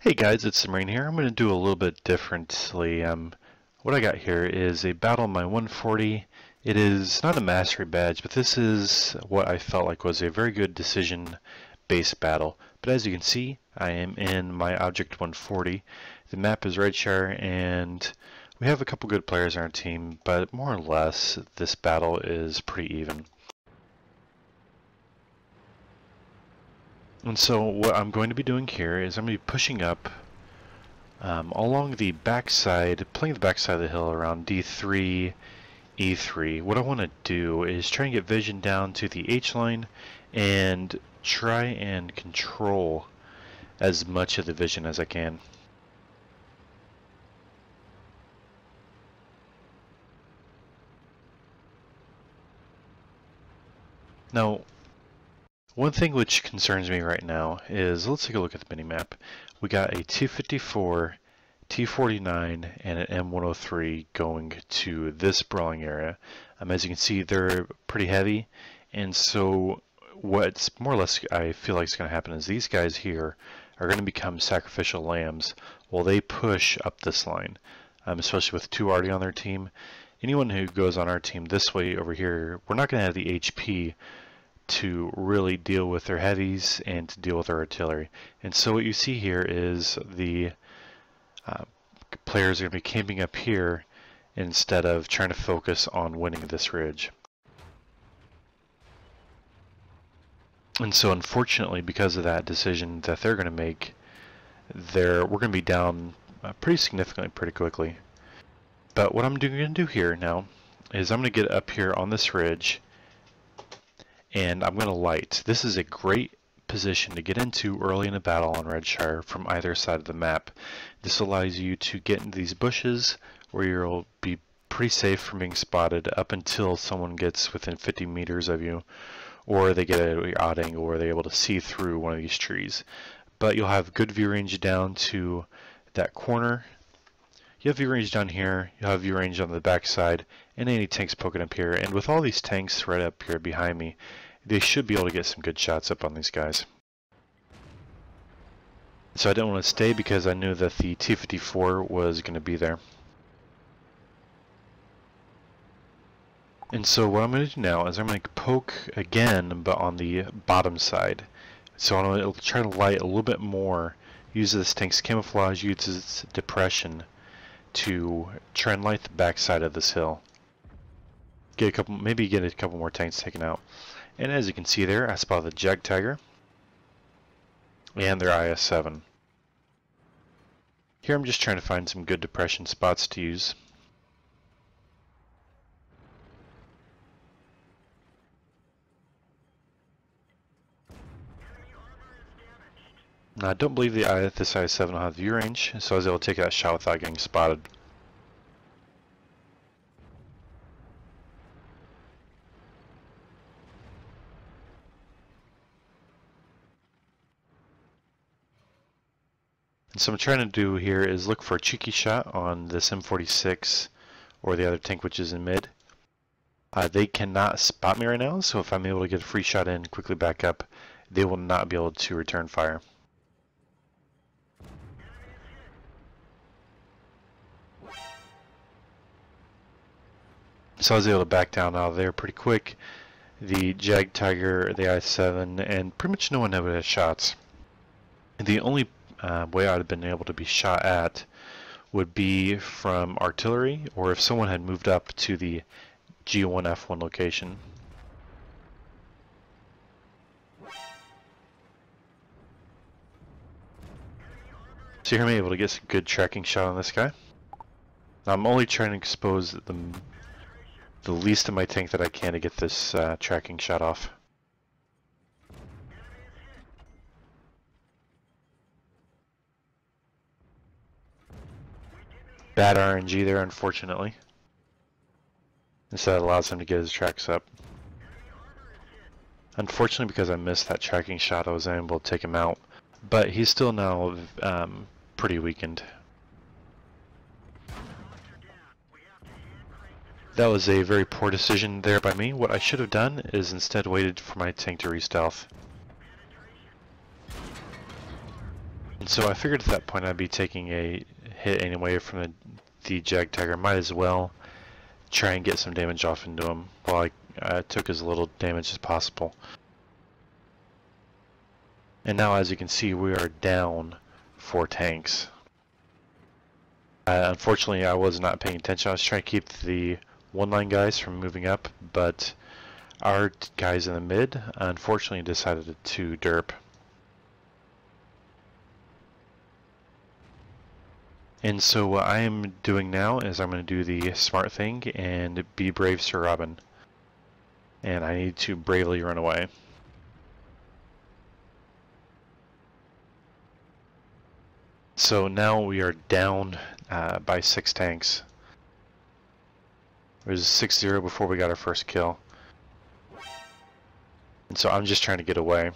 Hey guys, it's Marine here. I'm going to do a little bit differently. What I got here is a battle on my 140. It is not a mastery badge, but this is what I felt like was a very good decision-based battle. But as you can see, I am in my Object 140. The map is Redshire, and we have a couple good players on our team, but more or less, this battle is pretty even. And so what I'm going to be doing here is I'm going to be pushing up along the backside, playing the backside of the hill around D3, E3. What I want to do is try and get vision down to the H line and try and control as much of the vision as I can. Now, one thing which concerns me right now is, let's take a look at the minimap. We got a T-54, T-49, and an M103 going to this brawling area. As you can see, they're pretty heavy, and so what's more or less I feel like is going to happen is these guys here are going to become sacrificial lambs while they push up this line, especially with two already on their team. Anyone who goes on our team this way over here, we're not going to have the HP to really deal with their heavies and to deal with their artillery. And so what you see here is the players are going to be camping up here instead of trying to focus on winning this ridge. And so unfortunately, because of that decision that they're going to make, we're going to be down pretty significantly pretty quickly. But what I'm going to do here now is I'm going to get up here on this ridge and I'm going to light. This is a great position to get into early in a battle on Redshire from either side of the map. This allows you to get into these bushes where you'll be pretty safe from being spotted up until someone gets within 50 meters of you, or they get an odd angle where they're able to see through one of these trees. But you'll have good view range down to that corner. You have view range down here, you'll have view range on the back side, and any tanks poking up here. And with all these tanks right up here behind me, they should be able to get some good shots up on these guys. So I didn't want to stay because I knew that the T-54 was going to be there. And so what I'm going to do now is I'm going to poke again, but on the bottom side. So I'm going to try to light a little bit more, use this tank's camouflage, use its depression to try and light the back side of this hill. Maybe get a couple more tanks taken out. And as you can see there, I spotted the Jagdtiger and their IS-7. Here I'm just trying to find some good depression spots to use. Now, I don't believe this IS-7 will have view range, so I was able to take that shot without getting spotted. And so what I'm trying to do here is look for a cheeky shot on this M46 or the other tank which is in mid. They cannot spot me right now, so if I'm able to get a free shot in, quickly back up, they will not be able to return fire. So I was able to back down out of there pretty quick. The Jagdtiger, the IS-7, and pretty much no one ever had shots. And the only way I would have been able to be shot at would be from artillery, or if someone had moved up to the G1F1 location. So here I'm able to get a good tracking shot on this guy. Now I'm only trying to expose the least of my tank that I can to get this tracking shot off. Bad RNG there, unfortunately. And so that allows him to get his tracks up. Unfortunately, because I missed that tracking shot, I was unable to take him out. But he's still now pretty weakened. That was a very poor decision there by me. What I should have done is instead waited for my tank to re-stealth. And so I figured at that point I'd be taking a hit anyway from the Jagdtiger. Might as well try and get some damage off into him while I took as little damage as possible. And now, as you can see, we are down 4 tanks. Unfortunately, I was not paying attention. I was trying to keep the one-line guys from moving up, but our guys in the mid unfortunately decided to derp. And so what I am doing now is I'm going to do the smart thing and be brave Sir Robin. And I need to bravely run away. So now we are down by 6 tanks. It was 6-0 before we got our first kill. And so I'm just trying to get away.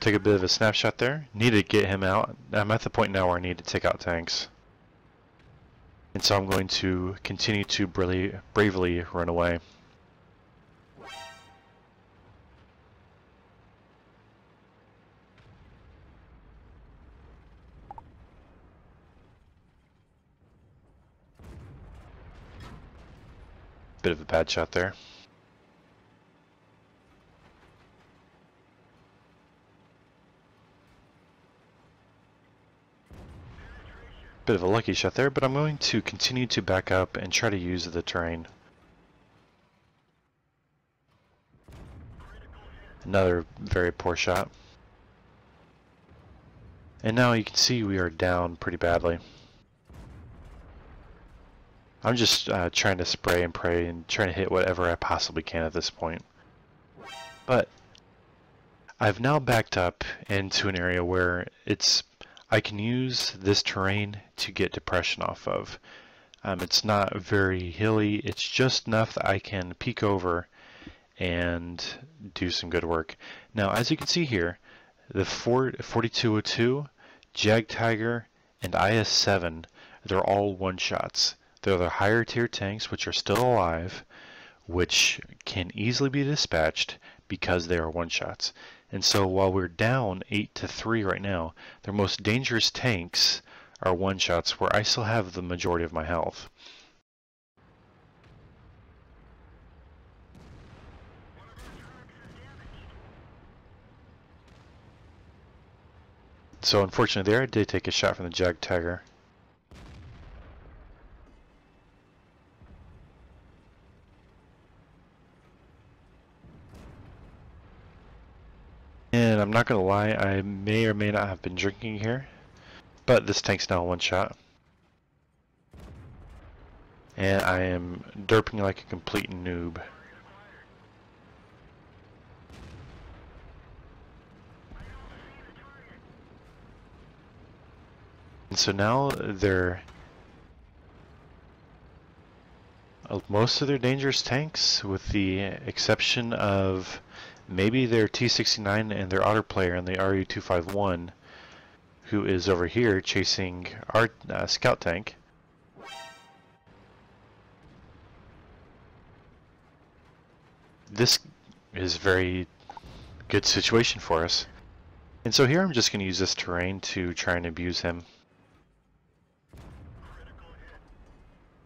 Take a bit of a snapshot there. Need to get him out. I'm at the point now where I need to take out tanks. And so I'm going to continue to bravely run away. Bit of a bad shot there. Bit of a lucky shot there, but I'm going to continue to back up and try to use the terrain. Another very poor shot. And now you can see we are down pretty badly. I'm just trying to spray and pray and trying to hit whatever I possibly can at this point. But I've now backed up into an area where I can use this terrain to get depression off of. It's not very hilly, it's just enough that I can peek over and do some good work. Now, as you can see here, the 4202, Jagdtiger, and IS-7, they're all one-shots. They're the higher tier tanks which are still alive, which can easily be dispatched because they are one-shots. And so while we're down 8-3 right now, their most dangerous tanks are one-shots where I still have the majority of my health. So unfortunately there I did take a shot from the Jagdtiger. And I'm not gonna lie, I may or may not have been drinking here, but this tank's now one shot. And I am derping like a complete noob. And so now most of their dangerous tanks, with the exception of maybe their T-69 and their otter player and the RU-251, who is over here chasing our scout tank. This is a very good situation for us. And so here I'm just going to use this terrain to try and abuse him.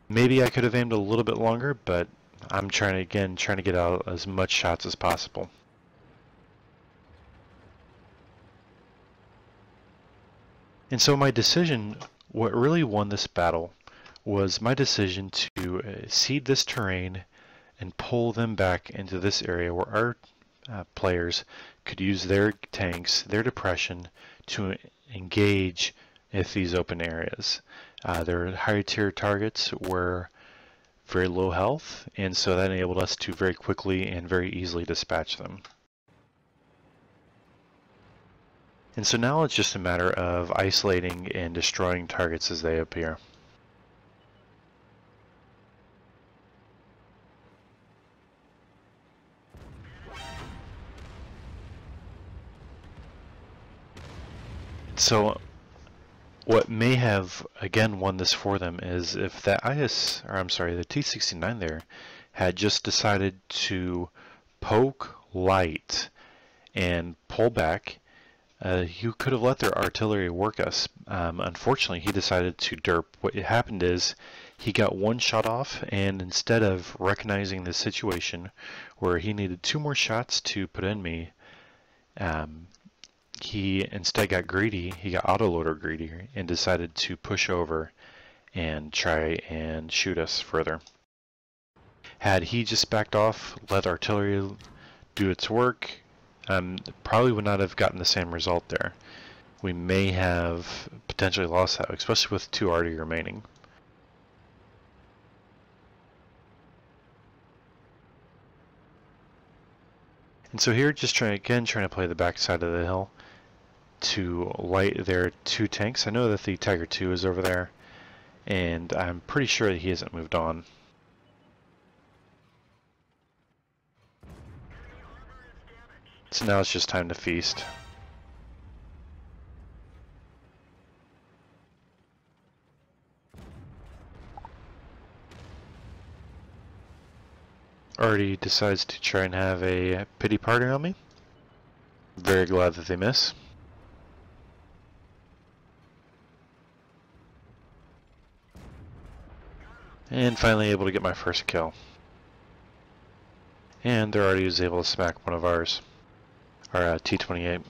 Maybe I could have aimed a little bit longer, but I'm trying to get out as much shots as possible. And so my decision, what really won this battle, was my decision to seed this terrain and pull them back into this area where our players could use their tanks, their depression, to engage at these open areas. Their higher tier targets were very low health, and so that enabled us to very quickly and very easily dispatch them. And so now it's just a matter of isolating and destroying targets as they appear. So what may have again won this for them is if that the T-69 there had just decided to poke light and pull back, you could have let their artillery work us. Unfortunately, he decided to derp. What happened is he got one shot off, and instead of recognizing the situation where he needed 2 more shots to put in me, he instead got greedy. He got autoloader greedy and decided to push over and try and shoot us further. Had he just backed off, let artillery do its work, probably would not have gotten the same result there. We may have potentially lost that, especially with 2 arty remaining. And so here, just trying to play the backside of the hill to light their 2 tanks. I know that the Tiger II is over there, and I'm pretty sure that he hasn't moved on. So now it's just time to feast. Arty decides to try and have a pity party on me. Very glad that they miss. And finally able to get my first kill. And their Arty was able to smack one of ours. Our T-28.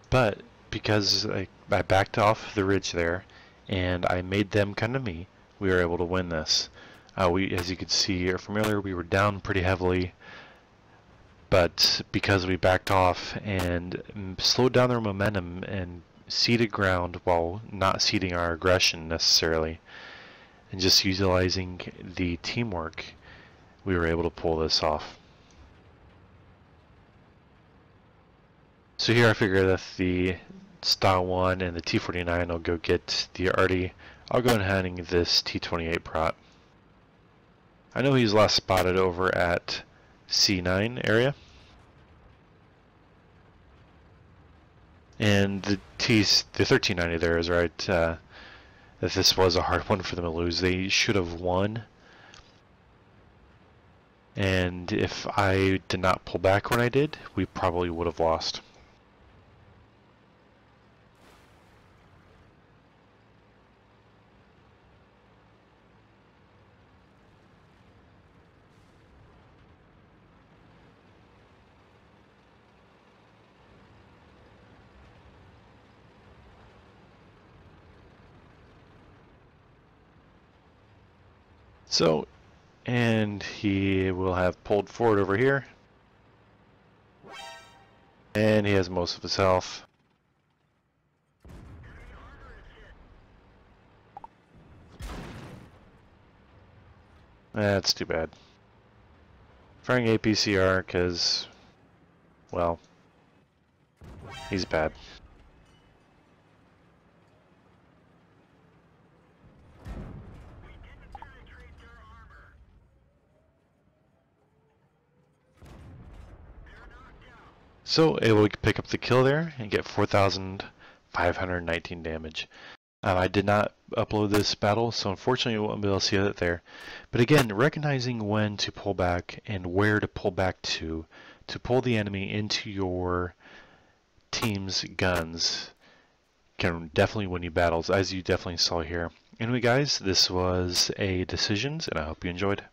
But because I backed off the ridge there and I made them come to me, we were able to win this. As you could see from earlier, we were down pretty heavily, but because we backed off and slowed down their momentum and ceded ground while not ceding our aggression necessarily, and just utilizing the teamwork, we were able to pull this off. So here I figure that the Style 1 and the T-49 will go get the Arty. I'll go ahead and this T-28 prot. I know he's last spotted over at C9 area. And the 1390 there is right, that this was a hard one for them to lose. They should have won. And if I did not pull back when I did, we probably would have lost. So, and he will have pulled forward over here. And he has most of his health. That's too bad. Firing APCR because, well, he's bad. So able to pick up the kill there and get 4,519 damage. I did not upload this battle, so unfortunately you won't be able to see it there. But again, recognizing when to pull back and where to pull back to pull the enemy into your team's guns can definitely win you battles, as you definitely saw here. Anyway guys, this was a Decisions, and I hope you enjoyed.